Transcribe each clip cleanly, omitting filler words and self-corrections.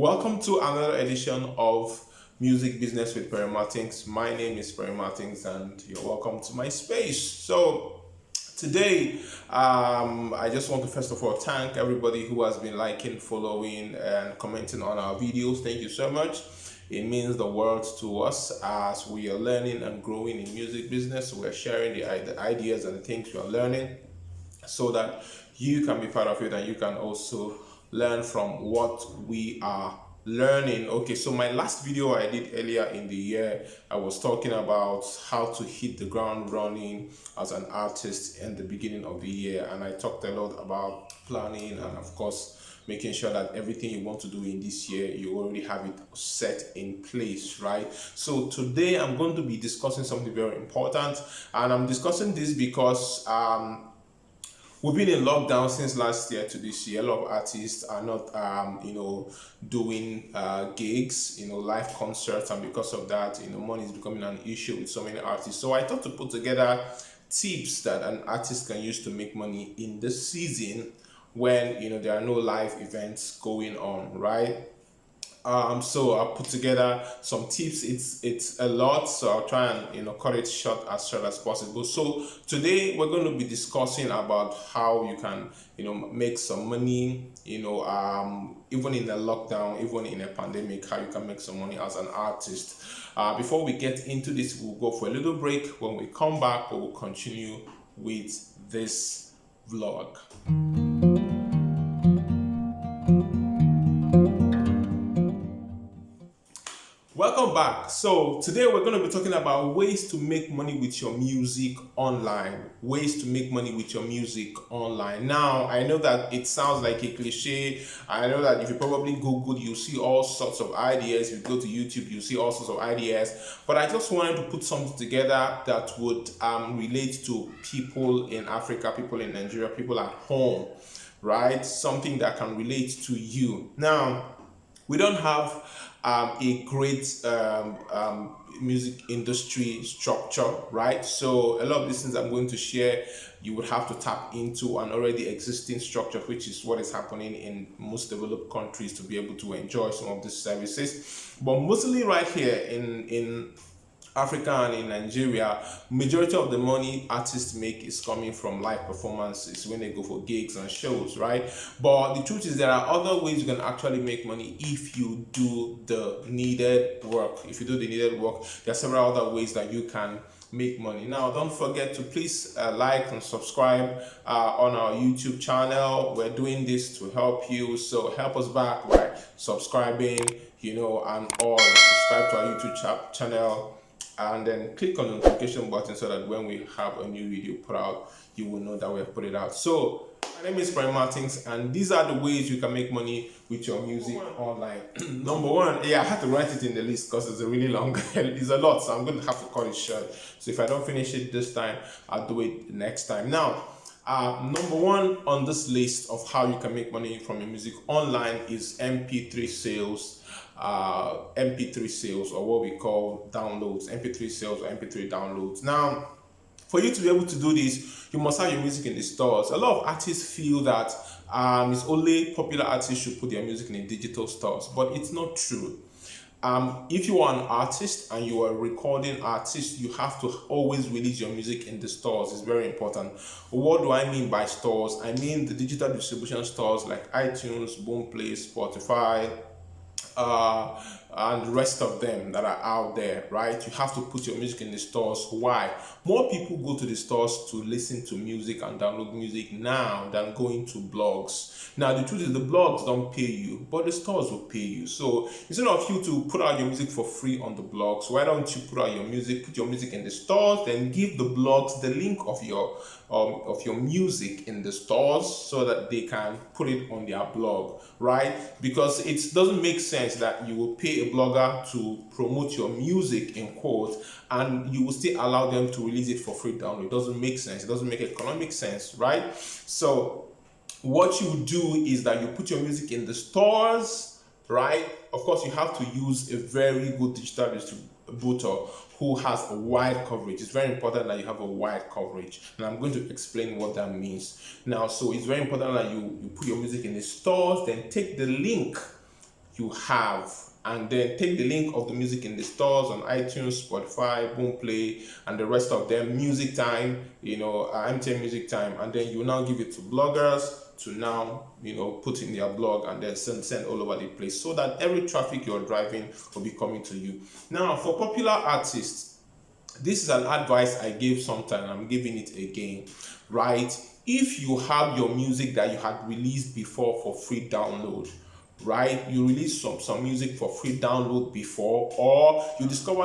Welcome to another edition of Music Business with Perry Martins. My name is Perry Martins, and you're welcome to my space. So, today, I just want to first of all thank everybody who has been liking, following, and commenting on our videos. Thank you so much. It means the world to us as we are learning and growing in music business. We're sharing the ideas and the things we are learning so that you can be part of it and you can also learn from what we are learning. Okay, so my last video I did earlier in the year, I was talking about how to hit the ground running as an artist in the beginning of the year, and I talked a lot about planning and of course making sure that everything you want to do in this year, you already have it set in place, right? So today I'm going to be discussing something very important, and I'm discussing this because we've been in lockdown since last year to this year. A lot of artists are not, doing gigs, live concerts, and because of that, money is becoming an issue with so many artists. So I thought to put together tips that an artist can use to make money in this season when there are no live events going on, right? So I put together some tips. It's a lot, so I'll try and cut it short as possible. So today we're going to be discussing about how you can make some money. Even in a lockdown, even in a pandemic, how you can make some money as an artist. Before we get into this, we'll go for a little break. When we come back, we will continue with this vlog. Welcome back. So today we're going to be talking about ways to make money with your music online. Ways to make money with your music online. Now, I know that it sounds like a cliche. I know that if you probably Google, you see all sorts of ideas. If you go to YouTube, you see all sorts of ideas. But I just wanted to put something together that would relate to people in Africa, people in Nigeria, people at home, right? Something that can relate to you. Now, we don't have a great music industry structure, right? So a lot of these things I'm going to share, you would have to tap into an already existing structure, which is what is happening in most developed countries to be able to enjoy some of these services. But mostly right here in Africa and in Nigeria, majority of the money artists make is coming from live performances when they go for gigs and shows, right? But the truth is there are other ways you can actually make money if you do the needed work. If you do the needed work, there are several other ways that you can make money. Now, don't forget to please like and subscribe on our YouTube channel. We're doing this to help you, so help us back by subscribing, and all. Subscribe to our YouTube channel, and then click on the notification button so that when we have a new video put out, you will know that we have put it out. So my name is Perry Martins, and these are the ways you can make money with your music online. Number one, I had to write it in the list because it's a really long, it's a lot, so I'm going to have to cut it short. So if I don't finish it this time, I'll do it next time. Now, number one on this list of how you can make money from your music online is MP3 sales. MP3 sales, or what we call downloads, MP3 sales or MP3 downloads. Now, for you to be able to do this, you must have your music in the stores. A lot of artists feel that it's only popular artists should put their music in the digital stores, but it's not true. If you are an artist and you are a recording artist, you have to always release your music in the stores. It's very important. What do I mean by stores? I mean the digital distribution stores like iTunes, Boomplay, Spotify, and the rest of them that are out there, right? You have to put your music in the stores. Why? More people go to the stores to listen to music and download music now than going to blogs. Now, the truth is the blogs don't pay you, but the stores will pay you. So instead of you to put out your music for free on the blogs, why don't you put your music in the stores, then give the blogs the link of your music in the stores so that they can put it on their blog, right? Because it doesn't make sense that you will pay a blogger to promote your music in quote and you will still allow them to release it for free download. It doesn't make sense. It doesn't make economic sense, right? So what you do is that you put your music in the stores, right? Of course, you have to use a very good digital distributor who has a wide coverage. It's very important that you have a wide coverage, and I'm going to explain what that means now. So it's very important that you put your music in the stores, then take the link you have, and then take the link of the music in the stores on iTunes, Spotify, Boomplay, and the rest of them, Music Time, MTN Music Time, and then you now give it to bloggers to now, put in their blog and then send all over the place, so that every traffic you're driving will be coming to you. Now, for popular artists, this is an advice I gave sometime, I'm giving it again, right? If you have your music that you had released before for free download, right? You release some music for free download before, or you discover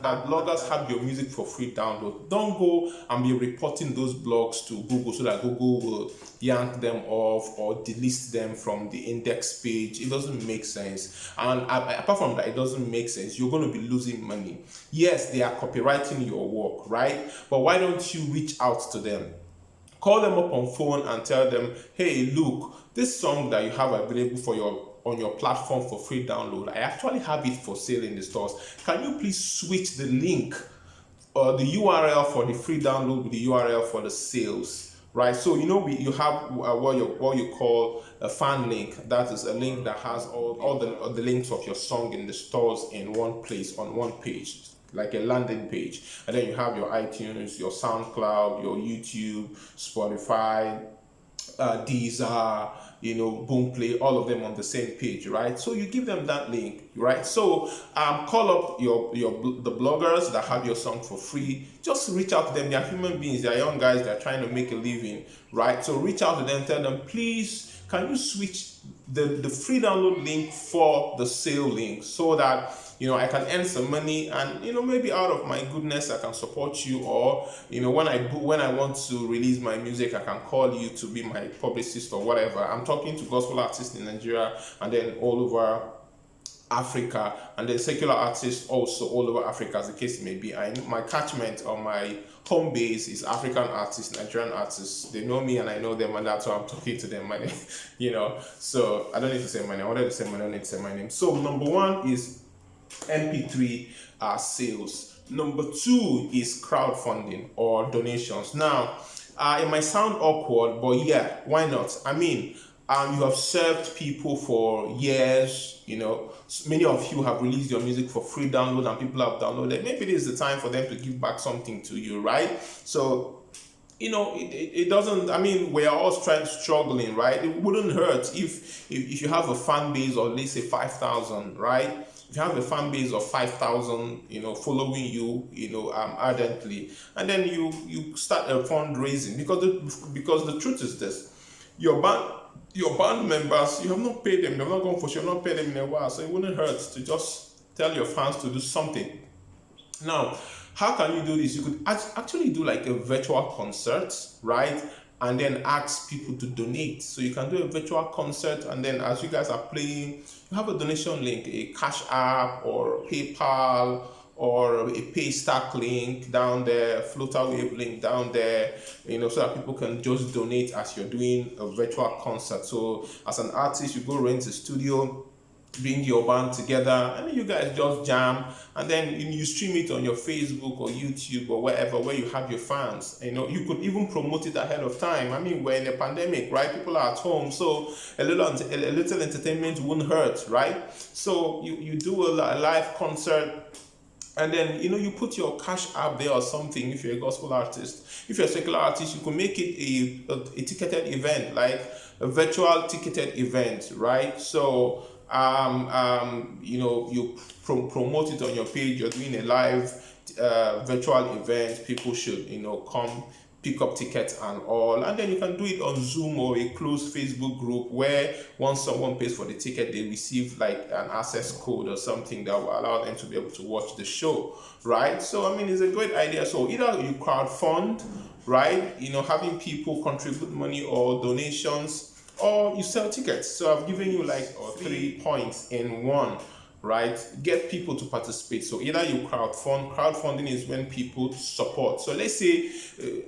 that bloggers have your music for free download. Don't go and be reporting those blogs to Google so that Google will yank them off or delete them from the index page. It doesn't make sense. And apart from that, it doesn't make sense. You're going to be losing money. Yes, they are copywriting your work, right? But why don't you reach out to them? Call them up on phone and tell them, hey, look, this song that you have available on your platform for free download, I actually have it for sale in the stores. Can you please switch the link or the URL for the free download with the URL for the sales, right? So you have what you call a fan link. That is a link that has all the links of your song in the stores in one place on one page, like a landing page. And then you have your iTunes, your SoundCloud, your YouTube, Spotify, Deezer, Boomplay, all of them on the same page, right? So you give them that link, right? So call up the bloggers that have your song for free. Just reach out to them. They are human beings. They are young guys. They are trying to make a living, right? So reach out to them. Tell them, please, can you switch the free download link for the sale link, so that I can earn some money, and maybe out of my goodness I can support you, or when I want to release my music, I can call you to be my publicist or whatever. I'm talking to gospel artists in Nigeria and then all over Africa, and then secular artists also all over Africa, as the case may be. My catchment or my home base is African artists, Nigerian artists. They know me and I know them, and that's why I'm talking to them. My name, so I don't need to say my name. I wanted to say my name, I don't need to say my name. So number one is MP3 sales. Number two is crowdfunding or donations. Now, it might sound awkward, but yeah, why not? I mean, you have served people for years. Many of you have released your music for free download and people have downloaded. Maybe this is the time for them to give back something to you, right? So it doesn't, I mean, we're all struggling, right? It wouldn't hurt if you have a fan base of, let's say, 5,000, right? If you have a fan base of 5,000, following you, ardently, and then you start a fundraising, because the truth is this: your band members, you have not paid them, they've not gone for sure, not paid them in a while, so it wouldn't hurt to just tell your fans to do something. Now, how can you do this? You could actually do like a virtual concert, right? And then ask people to donate. So you can do a virtual concert, and then as you guys are playing, you have a donation link, a Cash App or PayPal or a Paystack link down there, Flutterwave link down there, so that people can just donate as you're doing a virtual concert. So as an artist, you go rent a studio, bring your band together, and then you guys just jam, and then you stream it on your Facebook or YouTube or wherever where you have your fans. You could even promote it ahead of time. I mean, we're in a pandemic, right? People are at home, so a little entertainment wouldn't hurt, right? So you do a live concert, and then you put your Cash App there or something. If you're a gospel artist, if you're a secular artist, you can make it a ticketed event, like a virtual ticketed event, right? So you promote it on your page. You're doing a live virtual event. People should come pick up tickets and all, and then you can do it on Zoom or a closed Facebook group, where once someone pays for the ticket, they receive like an access code or something that will allow them to be able to watch the show, right? So I mean, it's a great idea. So either you crowdfund, right, having people contribute money or donations, or you sell tickets. So I've given you like 3 points in one. right? Get people to participate. So either you crowdfunding is when people support. So let's say,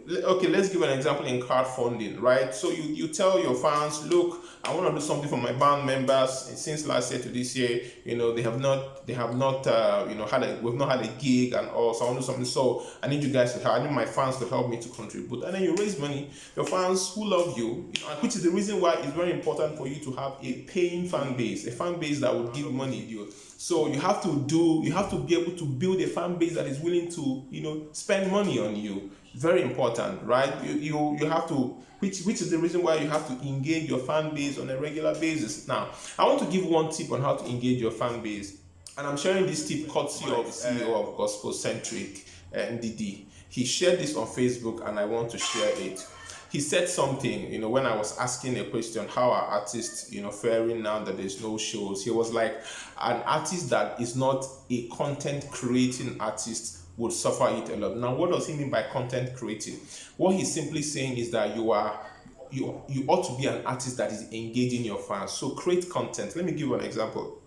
okay, let's give an example in crowdfunding, right? So you tell your fans, look, I want to do something for my band members. Since last year to this year, they have not we've not had a gig and all, so I want to do something. So I need you guys to help. I need my fans to help me to contribute, and then you raise money. Your fans who love you, which is the reason why it's very important for you to have a paying fan base, a fan base that will give money. So you have to be able to build a fan base that is willing to spend money on you. Very important, right? You have to, which is the reason why you have to engage your fan base on a regular basis. Now, I want to give one tip on how to engage your fan base, and I'm sharing this tip courtesy of the CEO of Gospel Centric, NDD. He shared this on Facebook, and I want to share it. He said something, when I was asking a question, how are artists, faring now that there's no shows? He was like, an artist that is not a content creating artist would suffer it a lot. Now, what does he mean by content creating? What he's simply saying is that you ought to be an artist that is engaging your fans. So create content. Let me give you an example.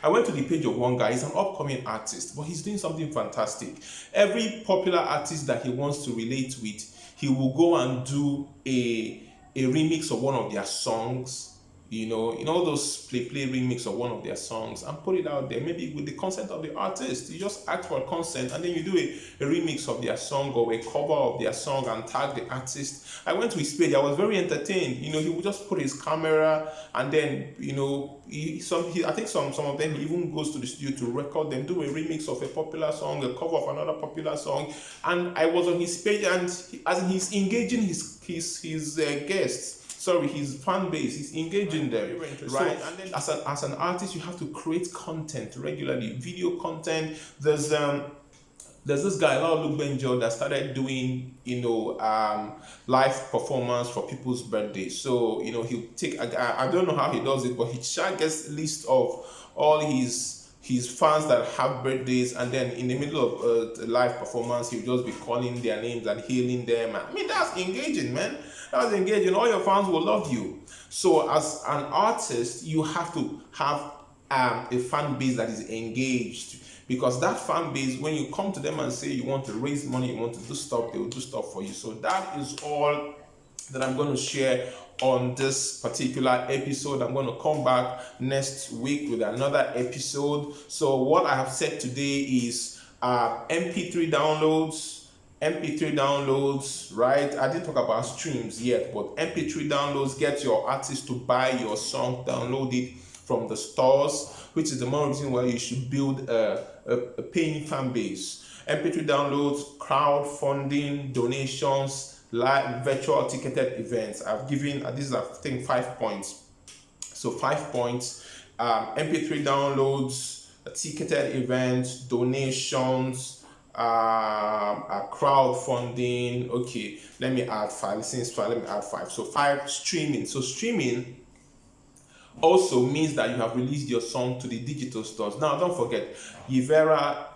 I went to the page of one guy. He's an upcoming artist, but he's doing something fantastic. Every popular artist that he wants to relate with, he will go and do a remix of one of their songs, those play remix of one of their songs, and put it out there, maybe with the consent of the artist. You just ask for consent, and then you do a remix of their song or a cover of their song and tag the artist. I went to his page. I was very entertained. He would just put his camera, and then I think some of them, he even goes to the studio to record them, do a remix of a popular song, a cover of another popular song. And I was on his page, and as he's engaging his guests, his fan base, he's engaging them, right? And then as an artist, you have to create content regularly, video content. There's this guy, Luke Benjo, that started doing, live performance for people's birthdays. So, he'll take, I don't know how he does it, but he gets a list of all his fans that have birthdays, and then in the middle of the live performance, he'll just be calling their names and hailing them. I mean, that's engaging, man. That's engaging. All your fans will love you. So as an artist, you have to have a fan base that is engaged, because that fan base, when you come to them and say you want to raise money, you want to do stuff, they will do stuff for you. So that is all that I'm going to share on this particular episode. I'm going to come back next week with another episode. So what I have said today is MP3 downloads, right? I didn't talk about streams yet, but MP3 downloads, get your artist to buy your song, download it from the stores, which is the more reason why you should build a paying fan base. MP3 downloads, crowdfunding, donations, live virtual ticketed events. I've given these are, I think, 5 points. So 5 points: MP3 downloads, ticketed events, donations, crowdfunding. Okay, let me add 5. Since 5, let me add 5. So 5, streaming. So streaming also means that you have released your song to the digital stores. Now, don't forget, Yivera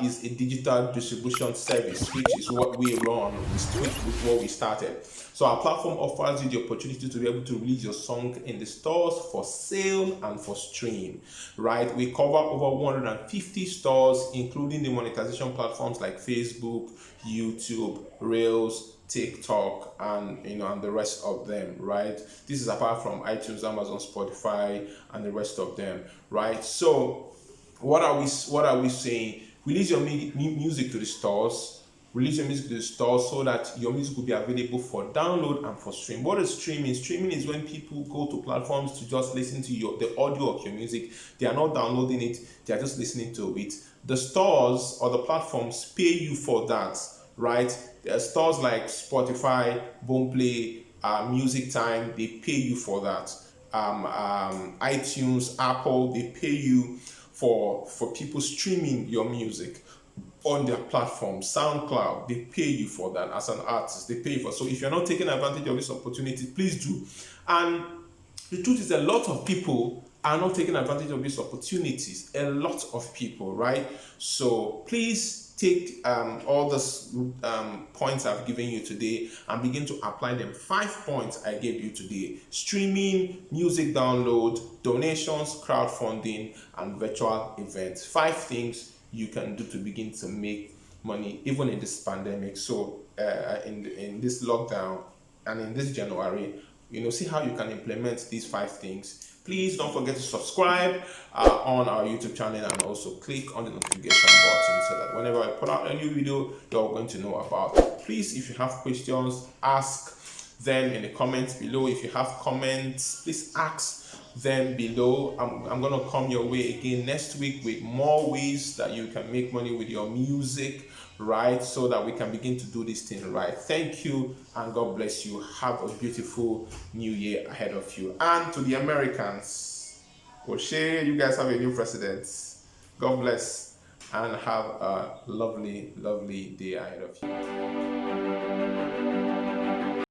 is a digital distribution service, which is what we run with what we started. So our platform offers you the opportunity to be able to release your song in the stores for sale and for stream, right? We cover over 150 stores, including the monetization platforms like Facebook, YouTube, Reels, TikTok, and and the rest of them, right? This is apart from iTunes, Amazon, Spotify, and the rest of them, right? So what are we saying? Release your music to the stores. Release your music to the stores so that your music will be available for download and for stream. What is streaming? Streaming is when people go to platforms to just listen to the audio of your music. They are not downloading it, they are just listening to it. The stores or the platforms pay you for that, right? There are stores like Spotify, Boomplay, Music Time, they pay you for that. iTunes, Apple, they pay you for people streaming your music on their platform. SoundCloud, they pay you for that. As an artist, they pay you for. So if you're not taking advantage of this opportunity, please do. And the truth is, a lot of people are not taking advantage of these opportunities. A lot of people, right? So please take all the points I've given you today and begin to apply them. 5 points I gave you today: streaming, music download, donations, crowdfunding, and virtual events. 5 things you can do to begin to make money even in this pandemic. So in this lockdown and in this January, see how you can implement these 5 things. Please don't forget to subscribe on our YouTube channel, and also click on the notification button so that whenever I put out a new video, you're going to know about it. Please, if you have questions, ask them in the comments below. If you have comments, please ask them below. I'm going to come your way again next week with more ways that you can make money with your music, right? So that we can begin to do this thing right. Thank you, and God bless you. Have a beautiful new year ahead of you. And to the Americans, O'Shea, you guys have a new president. God bless, and have a lovely, lovely day ahead of you.